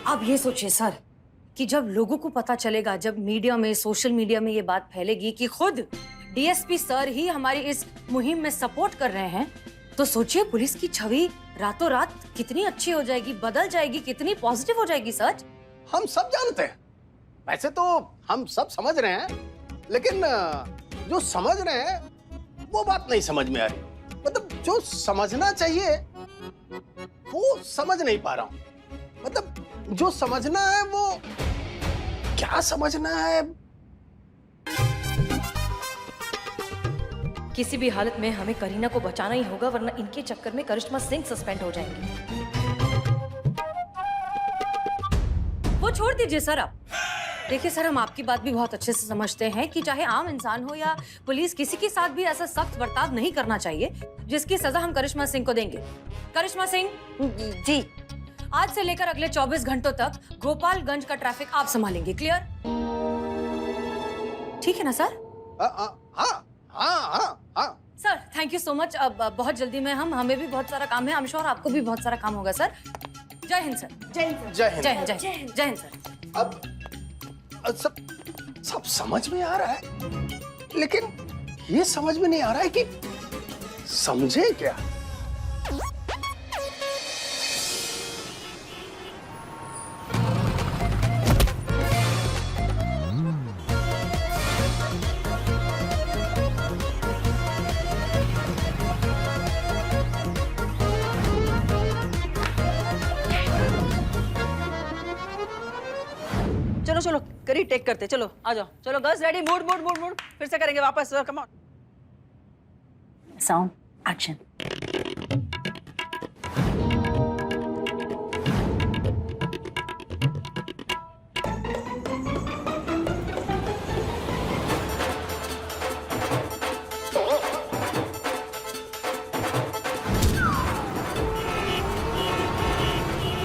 आप ये सोचिए सर कि जब लोगों को पता चलेगा, जब मीडिया में, सोशल मीडिया में ये बात फैलेगी कि खुद डीएसपी सर ही हमारी इस मुहिम में सपोर्ट कर रहे हैं, तो सोचिए पुलिस की छवि रातों रात कितनी अच्छी हो जाएगी, बदल जाएगी, कितनी पॉजिटिव हो जाएगी। सच हम सब जानते हैं, वैसे तो हम सब समझ रहे हैं, लेकिन जो समझ रहे हैं वो बात नहीं समझ में आ रही। मतलब जो समझना चाहिए वो समझ नहीं पा रहा हूं। मतलब जो समझना है वो क्या समझना है। किसी भी हालत में हमें करीना को बचाना ही होगा, वरना इनके चक्कर में करिश्मा सिंह सस्पेंड हो जाएंगी। वो छोड़ दीजिए सर आप। देखिए सर, हम आपकी बात भी बहुत अच्छे से समझते हैं कि चाहे आम इंसान हो या पुलिस, किसी के साथ भी ऐसा सख्त बर्ताव नहीं करना चाहिए जिसकी सजा हम करिश्मा सिंह को देंगे। करिश्मा सिंह जी, आज से लेकर अगले 24 घंटों तक गोपालगंज का ट्रैफिक आप संभालेंगे। क्लियर? ठीक है ना सर? हाँ हाँ हाँ हाँ sir, thank you so much. अब बहुत जल्दी में हमें भी बहुत सारा काम है, आई एम श्योर आपको भी बहुत सारा काम होगा सर। जय हिंद सर। जय हिंद जय हिंद जय हिंद जय हिंद सर। अब सब समझ में आ रहा है, लेकिन ये समझ में नहीं आ रहा है कि समझे क्या। चलो चलो करी टेक करते, चलो आ जाओ, चलो girls ready, mood mood mood mood, फिर से करेंगे वापस, कम ऑन। Sound action.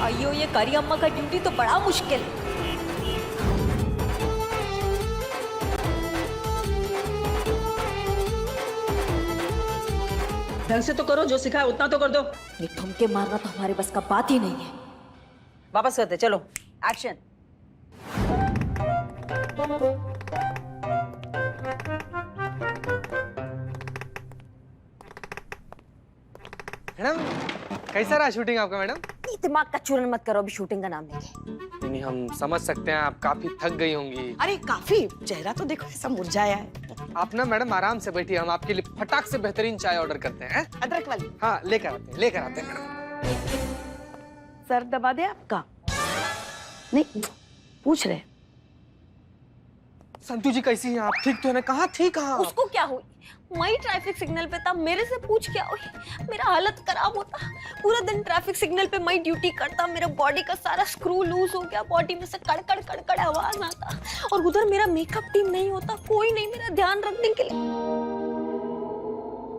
अयो, ये करी अम्मा का ड्यूटी तो बड़ा मुश्किल। ढंग से तो करो, जो सिखाया उतना तो कर दो। ये ठुमके मारना तो हमारे बस का बात ही नहीं है। वापस करते, चलो एक्शन। मैडम कैसा रहा शूटिंग आपका? मैडम दिमाग का चूरन मत करो, अभी शूटिंग का नाम लेके। नहीं, हम समझ सकते हैं आप काफी थक गई होंगी। अरे काफी, चेहरा तो देखो ऐसा मुरझाया है। आप ना मैडम आराम से बैठिए, हम आपके लिए फटाक से बेहतरीन चाय ऑर्डर करते हैं। अदरक वाली। हाँ, लेकर आते हैं मैडम। सर दबा दे आपका? नहीं, पूछ रहे। संतू जी कैसी हैं आप? ठीक तो है ना? कहाँ थी? कहाँ उसको क्या हुई? मैं ट्रैफिक सिग्नल पे था, मेरे से पूछ क्या हुई? मेरा हालत खराब होता, पूरा दिन ट्रैफिक सिग्नल पे मैं ड्यूटी करता, मेरा बॉडी का सारा स्क्रू लूज हो गया, बॉडी में से कड़कड़ कड़कड़ आवाज आता, और उधर मेरा मेकअप टीम नहीं होता, कोई नहीं मेरा ध्यान रखने के लिए।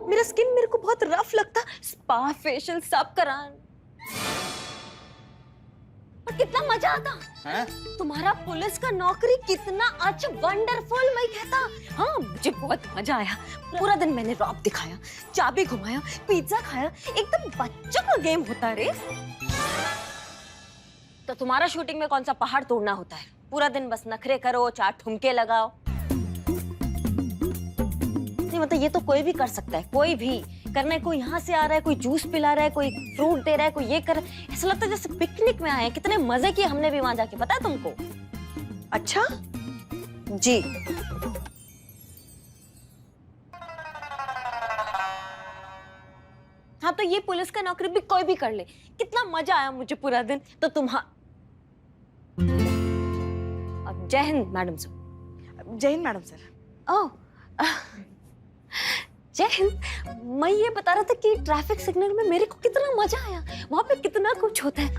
मेरा स्किन मेरे को बहुत रफ लगता, स्पा फेशियल सब करान, और कितना मजा आता है? तुम्हारा पुलिस का नौकरी कितना अच्छा, वंडरफुल मैं कहता। हाँ, मुझे बहुत मजा आया। पूरा दिन मैंने रॉब दिखाया, चाबी घुमाया, पिज्जा खाया, एकदम बच्चों का गेम होता रे। तो तुम्हारा शूटिंग में कौन सा पहाड़ तोड़ना होता है? पूरा दिन बस नखरे करो, 4 ठुमके लगाओ। नहीं मतलब ये तो कोई भी कर सकता है, कोई भी करने। कोई यहाँ से आ रहा है, कोई जूस पिला रहा है, कोई फ्रूट दे रहा है, कोई ये कर रहा है। ऐसा लगता है जैसे पिकनिक में आए हैं। कितने मजे किए हमने भी वहां जाके, पता है तुमको? अच्छा जी। हाँ, तो ये पुलिस का नौकरी भी कोई भी कर ले। कितना मजा आया मुझे पूरा दिन। तो अब जय हिंद मैडम सर। जय हिंद मैडम सर। ओह, जय हिंद। मैं ये बता रहा था कि ट्रैफिक सिग्नल में मेरे को कितना मजा आया, वहां पे कितना कुछ होता है।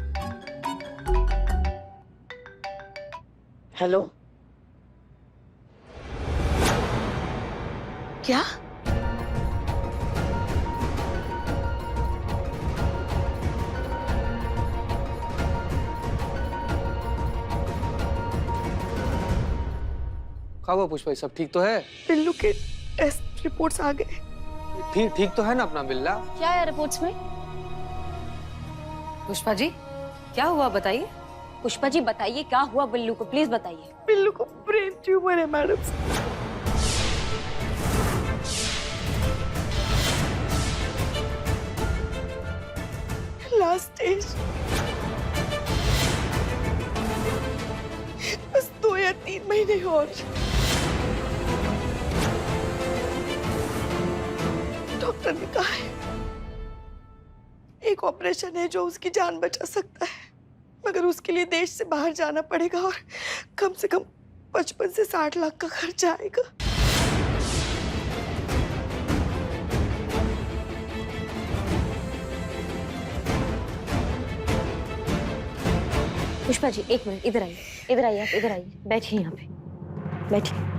हेलो, क्या? क्या हुआ पुष्पा, सब ठीक तो है? बिल्लू के टेस्ट रिपोर्ट्स आ गए। ठीक तो है ना अपना बिल्ला? क्या है रिपोर्ट्स में? पुष्पा जी, क्या हुआ बताइए। पुष्पा जी बताइए क्या हुआ बिल्लू को, प्लीज बताइए। बिल्लू को ब्रेन ट्यूमर है मैडम। लास्ट स्टेज, बस 2 या 3 महीने और। डॉक्टर ने कहा है एक ऑपरेशन है जो उसकी जान बचा सकता है, मगर उसके लिए देश से बाहर जाना पड़ेगा और कम से कम 55 से 60 लाख का खर्चा आएगा। पुष्पा जी 1 मिनट, इधर आइए, इधर आइए, आप इधर आइए, बैठिए यहाँ पे, बैठिए।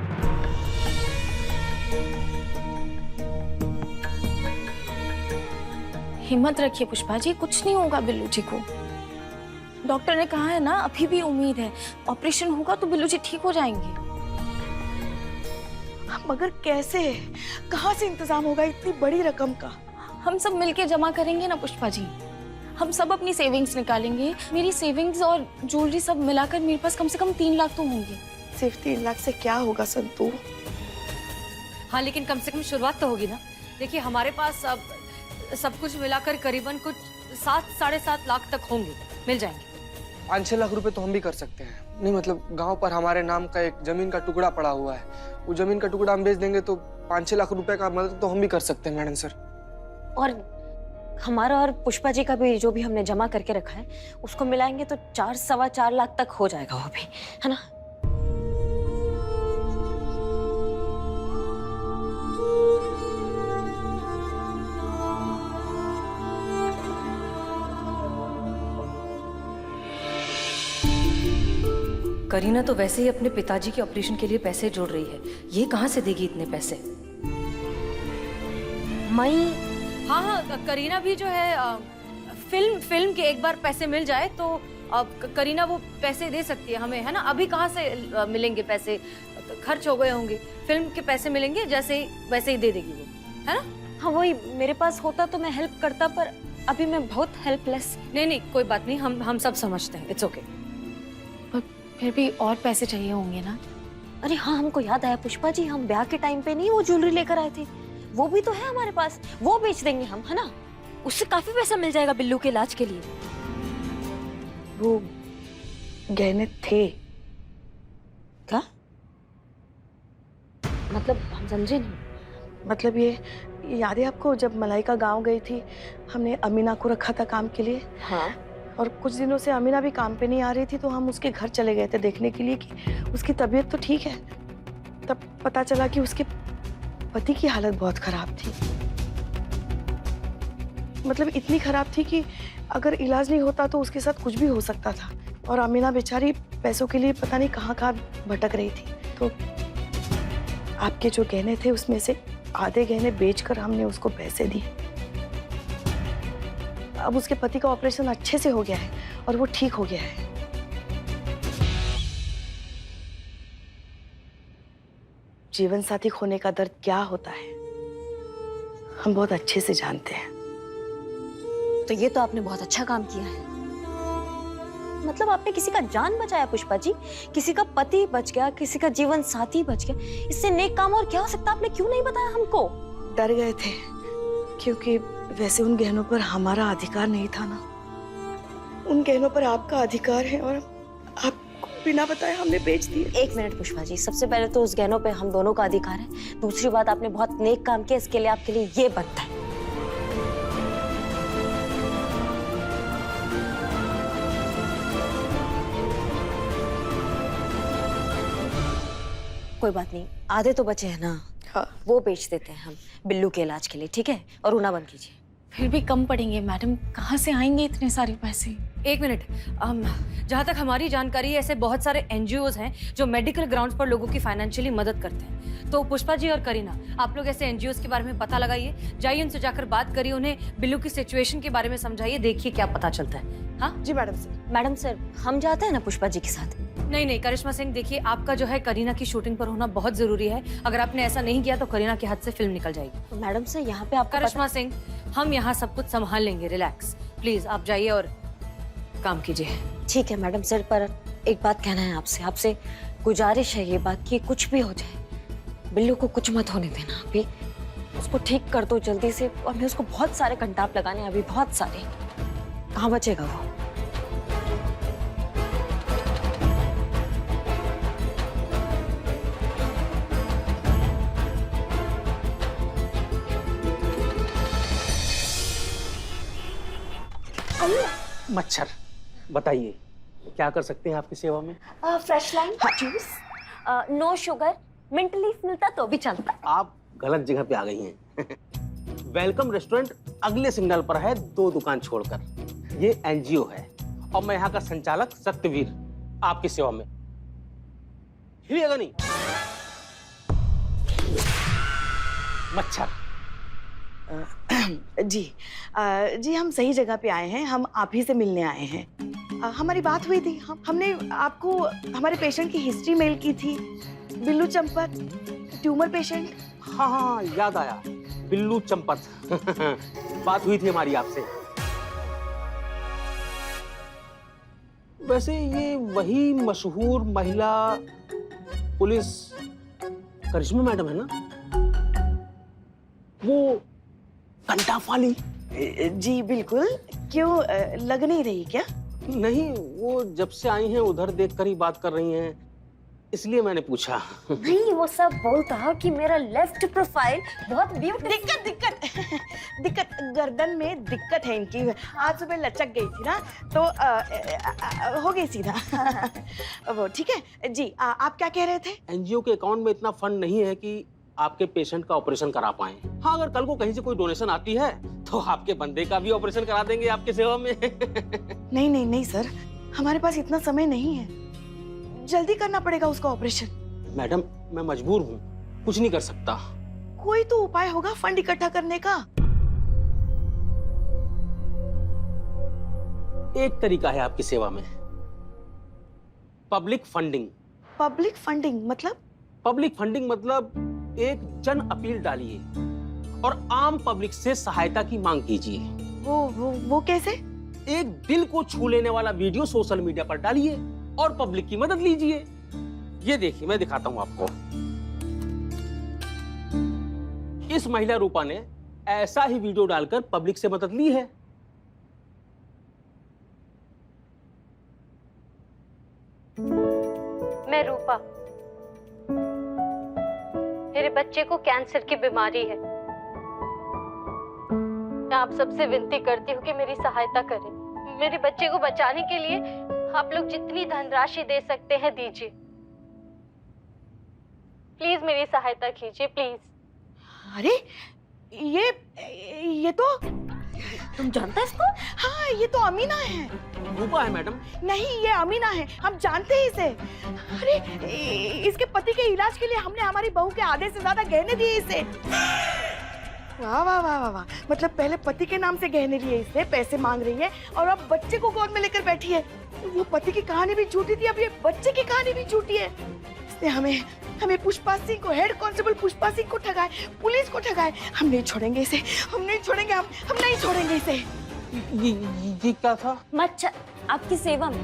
हिम्मत रखिए पुष्पा जी, कुछ नहीं होगा बिल्लू जी को। डॉक्टर ने कहा है ना, अभी भी उम्मीद है, ऑपरेशन होगा तो बिल्लू जी ठीक हो जाएंगे। मगर कैसे, कहाँ से इंतजाम होगा इतनी बड़ी रकम का? हम सब मिलके जमा करेंगे ना पुष्पा जी, हम सब अपनी सेविंग्स निकालेंगे। मेरी सेविंग्स और ज्वेलरी सब मिलाकर मेरे पास कम से कम 3 लाख तो होंगे। सिर्फ 3 लाख से क्या होगा संतू? हाँ लेकिन कम से कम शुरुआत तो होगी ना। देखिए हमारे पास अब सब कुछ मिलाकर करीबन कुछ 7 साढ़े 7 लाख तक होंगे, मिल जाएंगे। 5-6 लाख रुपए तो हम भी कर सकते हैं। नहीं मतलब गांव पर हमारे नाम का एक जमीन का टुकड़ा पड़ा हुआ है, वो जमीन का टुकड़ा हम बेच देंगे तो 5-6 लाख रुपए का मदद तो हम भी कर सकते हैं मैडम सर। और हमारा और पुष्पा जी का भी जो भी हमने जमा करके रखा है उसको मिलाएंगे तो 4-4.25 लाख तक हो जाएगा वो भी, है ना? करीना तो वैसे ही अपने पिताजी के ऑपरेशन के लिए पैसे जोड़ रही है, ये कहाँ से देगी इतने पैसे? मई हाँ करीना भी जो है फिल्म के एक बार पैसे मिल जाए तो करीना वो पैसे दे सकती है हमें, है ना? अभी कहाँ से मिलेंगे पैसे, खर्च हो गए होंगे। फिल्म के पैसे मिलेंगे जैसे ही वैसे ही दे देगी वो, है ना? हाँ वही, मेरे पास होता तो मैं हेल्प करता, पर अभी मैं बहुत हेल्पलेस। नहीं कोई बात नहीं, हम सब समझते हैं, इट्स ओके। फिर भी और पैसे चाहिए होंगे ना? अरे हाँ, हमको याद आया पुष्पा जी, हम ब्याह के टाइम पे नहीं वो ज्वेलरी लेकर आए थे, वो भी तो है हमारे पास, वो बेच देंगे हम, है ना? उससे काफी पैसा मिल जाएगा बिल्लू के इलाज के लिए। वो गहने थे क्या मतलब? हम समझे नहीं। मतलब ये याद है आपको, जब मलाइका गांव गई थी हमने अमीना को रखा था काम के लिए, हाँ, और कुछ दिनों से अमीना भी काम पे नहीं आ रही थी तो हम उसके घर चले गए थे देखने के लिए कि उसकी तबीयत तो ठीक है। तब पता चला कि उसके पति की हालत बहुत खराब थी, मतलब इतनी खराब थी कि अगर इलाज नहीं होता तो उसके साथ कुछ भी हो सकता था। और अमीना बेचारी पैसों के लिए पता नहीं कहाँ भटक रही थी। तो आपके जो गहने थे उसमें से आधे गहने बेचकर हमने उसको पैसे दिए। अब उसके पति का ऑपरेशन अच्छे से हो गया है और वो ठीक हो गया है। जीवन साथी खोने का दर्द क्या होता है हम बहुत अच्छे से जानते हैं। तो ये तो आपने बहुत अच्छा काम किया है। मतलब आपने किसी का जान बचाया पुष्पा जी, किसी का पति बच गया, किसी का जीवन साथी बच गया। इससे नेक काम और क्या हो सकता? आपने क्यों नहीं बताया हमको? डर गए थे क्योंकि वैसे उन गहनों पर हमारा अधिकार नहीं था ना। उन गहनों पर आपका अधिकार है और आपको बिना बताए हमने बेच दिए। 1 मिनट पुष्पा जी, सबसे पहले तो उस गहनों पे हम दोनों का अधिकार है। दूसरी बात, आपने बहुत नेक काम किया, इसके लिए आपके लिए ये बनता है। कोई बात नहीं, आधे तो बचे हैं ना, हाँ। वो बेच देते हैं हम बिल्लू के इलाज के लिए, ठीक है? और रोना बंद कीजिए। फिर भी कम पड़ेंगे मैडम, कहाँ से आएंगे इतने सारे पैसे? 1 मिनट, जहाँ तक हमारी जानकारी है ऐसे बहुत सारे NGOs हैं जो मेडिकल ग्राउंड्स पर लोगों की फाइनेंशियली मदद करते हैं। तो पुष्पा जी और करीना, आप लोग ऐसे NGOs के बारे में पता लगाइए, जाइए उनसे जाकर बात करिए, उन्हें बिल्लू की सिचुएशन के बारे में समझाइए, देखिए क्या पता चलता है। हाँ जी मैडम सर। मैडम सर, हम जाते हैं ना पुष्पा जी के साथ? नहीं करिश्मा सिंह, देखिए आपका जो है करीना की शूटिंग पर होना बहुत जरूरी है। अगर आपने ऐसा नहीं किया तो करीना के हाथ से फिल्म निकल जाएगी। तो मैडम सर, यहाँ पे आपका करिश्मा सिंह, हम यहाँ सब कुछ संभाल लेंगे, रिलैक्स प्लीज। आप जाइए और काम कीजिए। ठीक है मैडम सर, पर एक बात कहना है आपसे, आपसे गुजारिश है ये बात कि कुछ भी हो जाए, बिल्लू को कुछ मत होने देना। अभी उसको ठीक कर दो जल्दी से, और मैं उसको बहुत सारे कंटाप लगाने हैं अभी, बहुत सारे। कहाँ बचेगा वो? मच्छर, बताइए क्या कर सकते हैं आपकी सेवा में? Fresh lime juice, no sugar, mint leaf मिलता तो भी चलता। आप गलत जगह पे आ गई हैं। वेलकम रेस्टोरेंट अगले सिग्नल पर है, 2 दुकान छोड़कर। ये एनजीओ है और मैं यहाँ का संचालक सत्यवीर आपकी सेवा में। हिलिएगा नहीं। मच्छर। जी हम सही जगह पे आए हैं, हम आप ही से मिलने आए हैं। हमारी बात हुई थी, हमने आपको हमारे पेशेंट की हिस्ट्री मेल की थी। Billu Champat, tumour patient. हाँ हाँ याद आया, बिल्लू चंपत। बात हुई थी हमारी आपसे। वैसे ये वही मशहूर महिला पुलिस करिश्मा मैडम है ना, वो कंटाप वाली? जी बिल्कुल। क्यों, लग नहीं रही क्या? नहीं, वो जब से आई हैं उधर देखकर ही बात कर रही हैं, इसलिए मैंने पूछा। नहीं, वो सब बोलता कि मेरा लेफ्ट प्रोफाइल बहुत ब्यूटीफुल। दिक्कत गर्दन में दिक्कत है इनकी। आज सुबह लचक गई थी ना, तो हो गई सीधा। वो ठीक है जी। आप क्या कह रहे थे? एनजीओ के अकाउंट में इतना फंड नहीं है कि आपके पेशेंट का ऑपरेशन करा पाए। हाँ, अगर कल को कहीं से कोई डोनेशन आती है तो आपके बंदे का भी ऑपरेशन करा देंगे आपकी सेवा में। नहीं सर, हमारे पास इतना समय नहीं है, जल्दी करना पड़ेगा उसका ऑपरेशन। मैडम, मैं मजबूर हूँ, कुछ नहीं कर सकता। कोई तो उपाय होगा फंड इकट्ठा करने का। एक तरीका है आपकी सेवा में, पब्लिक फंडिंग। पब्लिक फंडिंग मतलब? पब्लिक फंडिंग मतलब एक जन अपील डालिए और आम पब्लिक से सहायता की मांग कीजिए। वो कैसे? एक दिल को छू लेने वाला वीडियो सोशल मीडिया पर डालिए और पब्लिक की मदद लीजिए। ये देखिए, मैं दिखाता हूं आपको। इस महिला रूपा ने ऐसा ही वीडियो डालकर पब्लिक से मदद ली है। मैं रूपा, मेरे बच्चे को कैंसर की बीमारी है। मैं आप सबसे विनती करती हूँ कि मेरी सहायता करें। मेरे बच्चे को बचाने के लिए आप लोग जितनी धनराशि दे सकते हैं दीजिए। प्लीज मेरी सहायता कीजिए, प्लीज। अरे ये तो तुम जानते हो इसको? हाँ, ये तो अमीना है। रूपा है मैडम? नहीं, ये अमीना है, हम जानते हैं इसे। अरे इसके पति के इलाज के लिए हमने हमारी बहू के आधे से ज्यादा गहने दिए इसे। वाह वाह वाह वाह वाह। मतलब पहले पति के नाम से गहने लिए इसे, पैसे मांग रही है, और अब बच्चे को गोद में लेकर बैठी है। वो पति की कहानी भी झूठी थी, अब ये बच्चे की कहानी भी झूठी है। इसने हमें पुष्पा सिंह को, हेड कांस्टेबल पुष्पा सिंह को ठगाए, पुलिस को ठगाए। हम नहीं छोड़ेंगे इसे, हम नहीं छोड़ेंगे, हम नहीं छोड़ेंगे इसे। ये क्या था? मच्छर, आपकी सेवा में।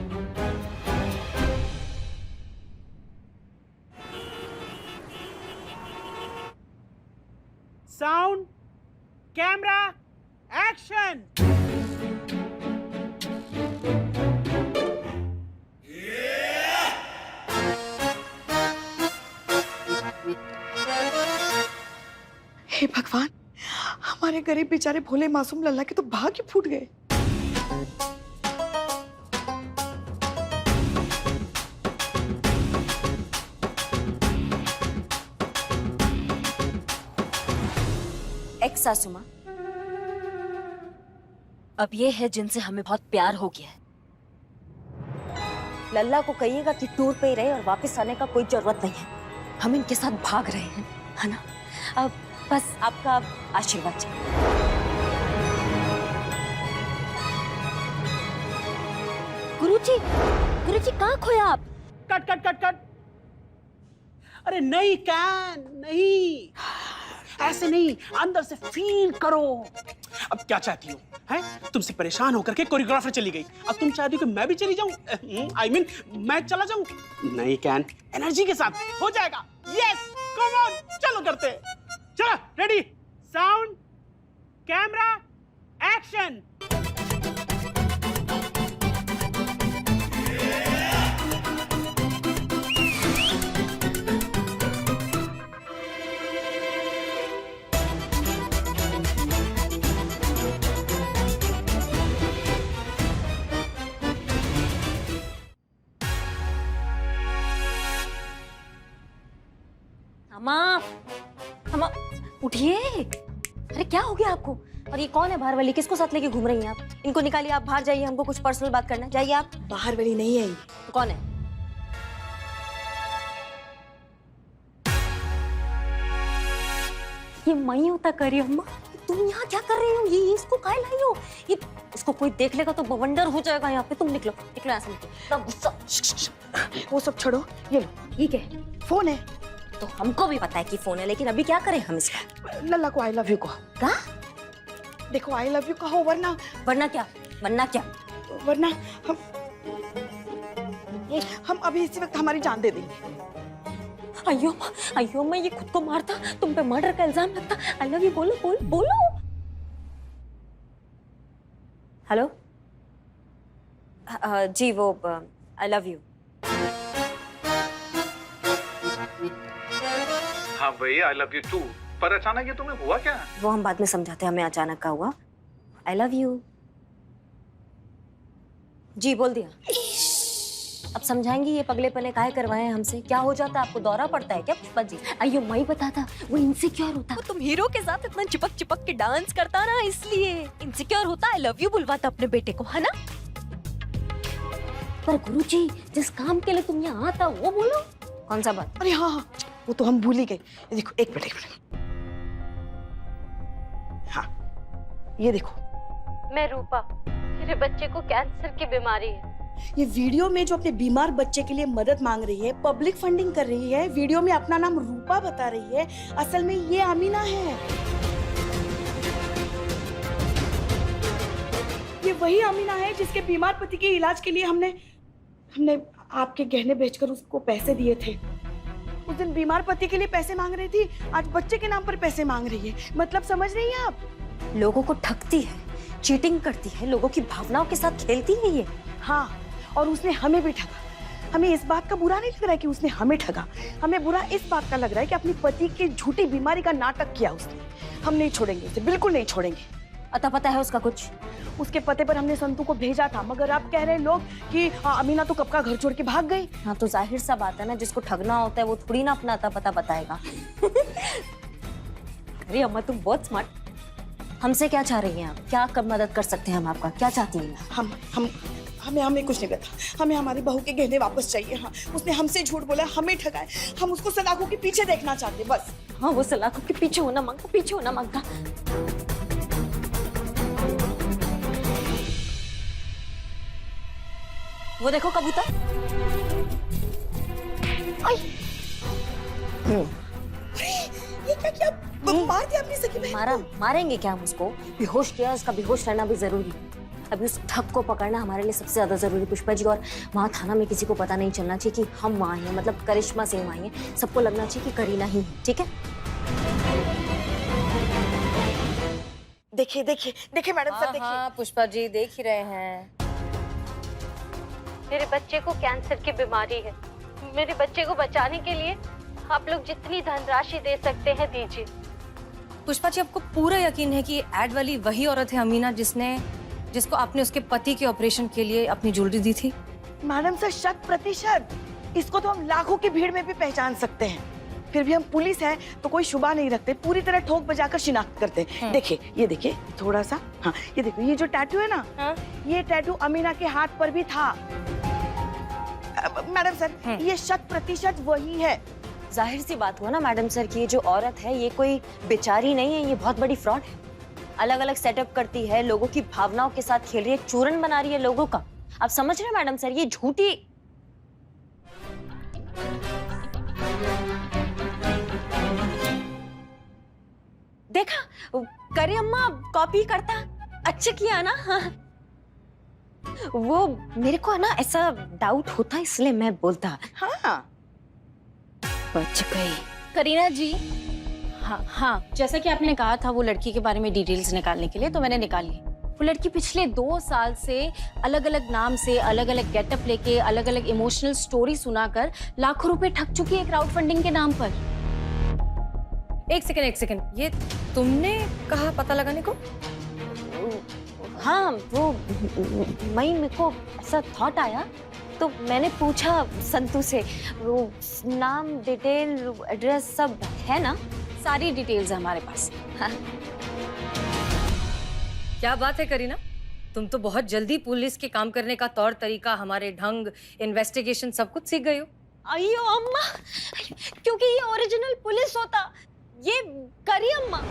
Sound, camera, action. हे भगवान, हमारे गरीब बेचारे भोले मासूम लल्ला के तो भाग्य फूट गए। एक्स सासुमा, अब ये है जिनसे हमें बहुत प्यार हो गया है। लल्ला को कहिएगा कि टूर पे ही रहे और वापस आने का कोई जरूरत नहीं है। हम इनके साथ भाग रहे हैं, है ना? अब बस आपका आशीर्वाद चाहिए। गुरुजी कहाँ खोया आप? Cut cut cut cut. अरे नहीं कैन, नहीं, ऐसे नहीं, अंदर से फील करो। अब क्या चाहती हो? हैं? तुमसे परेशान होकर के कोरियोग्राफर चली गई, अब तुम चाहती हो कि मैं भी चली जाऊं? आई मीन मैं चला जाऊं? नहीं कैन, एनर्जी के साथ हो जाएगा। यस, कम ऑन, चलो करते हैं। चलो, रेडी, साउंड, कैमरा, एक्शन। अम्मा, अम्मा, उठिए। अरे क्या हो गया आपको? और ये कौन है बाहर वाली? किसको साथ लेके घूम रही हैं आप? इनको निकालिए, आप बाहर जाइए, हमको कुछ पर्सनल बात करना है। जाइए आप। बाहर वाली नहीं है ये। तो कौन है? ये मई होता कर रही हो अम्मा। तुम यहाँ क्या कर रही हो? ये इसको काहे लाई हो? ये इसको कोई देख लेगा तो बवंडर हो जाएगा यहाँ पे। तुम निकलो, निकलो यहाँ से, निकलो। इतना गुस्सा। वो सब छोड़ो, ये लो। ठीक है, फोन है। तो हमको भी पता है कि फोन है, लेकिन अभी क्या करें हम इसका? लल्ला को आई लव यू कहो। क्या? देखो आई लव यू कहो, वरना वरना क्या? वरना क्या? वरना हम अभी इसी वक्त हमारी जान दे देंगे। अयो मैं ये खुद को मारता, तुम पे मर्डर का इल्जाम लगता। आई लव यू बोलो, बोलो, बोलो। हेलो, जी वो आई लव यू। हाँ भाई, आई लव यू टू। पर अचानक ये तुम्हें हुआ क्या? वो हम बाद में समझाते हैं, हमें अचानक का हुआ। I love you. जी बोल दिया। अब समझाएंगी ये पगलेपने काहे करवाए हैं हमसे? क्या हो जाता है आपको? दौरा पड़ता है क्या पुष्पा जी? अयो मैं बताता, वो इनसिक्योर होता। वो तुम हीरो के साथ इतना चिपक चिपक के डांस करता ना, इसलिए इनसिक्योर होता। आई लव यू बुलवाता अपने बेटे को, है ना? पर गुरुजी, जिस काम के लिए तुम यहाँ आता वो बोलो। कौन सा बात? अरे हाँ हाँ, वो तो हम भूल ही गए। ये देखो, एक मिनट। हाँ, ये देखो। मैं रूपा, मेरे बच्चे को कैंसर की बीमारी है। ये वीडियो में जो अपने बीमार बच्चे के लिए मदद मांग रही है, पब्लिक फंडिंग कर रही है, वीडियो में अपना नाम रूपा बता रही है, असल में ये अमीना है। ये वही अमीना है जिसके बीमार पति के इलाज के लिए हमने आपके गहने बेचकर उसको पैसे दिए थे। उस दिन बीमार पति के लिए पैसे मांग रही थी, आज बच्चे के नाम पर पैसे मांग रही है। मतलब समझ रही हैं आप? लोगों को ठगती है, चीटिंग करती है, लोगों की भावनाओं के साथ खेलती है ये। हाँ, और उसने हमें भी ठगा। हमें इस बात का बुरा नहीं लग रहा है कि उसने हमें ठगा, हमें बुरा इस बात का लग रहा है कि अपनी पति की झूठी बीमारी का नाटक किया उसने। हम नहीं छोड़ेंगे उसे, बिल्कुल नहीं छोड़ेंगे। अता पता है उसका कुछ? उसके पते पर हमने संतू को भेजा था, मगर आप कह रहे हैं लोग कि अमीना तो कब का घर छोड़ के भाग गई। हाँ तो जाहिर सा बात है ना, जिसको ठगना होता है वो थोड़ी ना अपना अता पता बताएगा। अरे अम्मा तुम बहुत स्मार्ट। हमसे क्या चाह रही हैं आप? क्या कब मदद कर सकते हैं हम आपका? क्या चाहती हैं? हमें कुछ नहीं पता। हमें हमारी बहू के गहने वापस चाहिए। हाँ, उसने हमसे झूठ बोला, हमें ठगाए। हम उसको सलाखों के पीछे देखना चाहते बस। हाँ वो सलाखों के पीछे होना मांगता, पीछे होना मांगता। वो देखो कबूतर। ये क्या किया? मार दिया अपनी सगी बहन को। मारेंगे क्या हम उसको? बेहोश किया, उसका बेहोश रहना भी जरूरी है। अभी उस ठग को पकड़ना हमारे लिए सबसे ज्यादा जरूरी पुष्पा जी। और वहाँ थाना में किसी को पता नहीं चलना चाहिए कि हम वहाँ हैं, मतलब करिश्मा से वहाँ हैं। सबको लगना चाहिए कि करीना ही है। ठीक है? देखिए देखिए देखिए मैडम सर, देखिए। हाँ पुष्पा जी देख ही रहे हैं। मेरे बच्चे को कैंसर की बीमारी है। मेरे बच्चे को बचाने के लिए आप लोग जितनी धनराशि दे सकते हैं दीजिए। पुष्पा जी आपको पूरा यकीन है कि एड वाली वही औरत है अमीना जिसको आपने उसके पति के ऑपरेशन के लिए अपनी ज्वेलरी दी थी? Madam sir 100%। इसको तो हम लाखों की भीड़ में भी पहचान सकते हैं। फिर भी हम पुलिस हैं तो कोई शुबा नहीं रखते, पूरी तरह ठोक बजाकर शिनाख्त करते हैं। देखिए, ये देखिए थोड़ा सा। हाँ ये देखो, ये जो टैटू है ना, ये टैटू अमीना के हाथ पर भी था। मैडम सर ये 100% वही है। जाहिर सी बात हुआ ना मैडम सर कि ये जो औरत है ये कोई बेचारी नहीं है, ये बहुत बड़ी फ्रॉड है। अलग अलग सेटअप करती है, लोगों की भावनाओं के साथ खेल रही है, चूरन बना रही है लोगों का। आप समझ रहे हैं मैडम सर? ये झूठी। देखा करी अम्मा कॉपी करता, अच्छा किया ना। हाँ। वो मेरे को ना ऐसा डाउट होता इसलिए मैं बोलता। हाँ बच गई। करीना जी, हाँ जैसा कि आपने कहा था वो लड़की के बारे में डिटेल्स निकालने के लिए, तो मैंने निकाली। वो लड़की पिछले 2 साल से अलग अलग नाम से, अलग अलग गेटअप लेके, अलग अलग इमोशनल स्टोरी सुनाकर लाखों रुपए ठग चुकी है क्राउड फंडिंग के नाम पर। एक सेकंड, ये तुमने कहा पता लगाने को? हाँ वो मेरे को ऐसा थॉट आया तो मैंने पूछा संतू से, वो नाम डिटेल एड्रेस सब है ना? सारी डिटेल्स है हमारे पास। हाँ। क्या बात है करीना, तुम तो बहुत जल्दी पुलिस के काम करने का तौर तरीका, हमारे ढंग, इन्वेस्टिगेशन सब कुछ सीख गई हो। अयो अम्मा, क्योंकि ये ओरिजिनल पुलिस होता, ये करी अम्मा।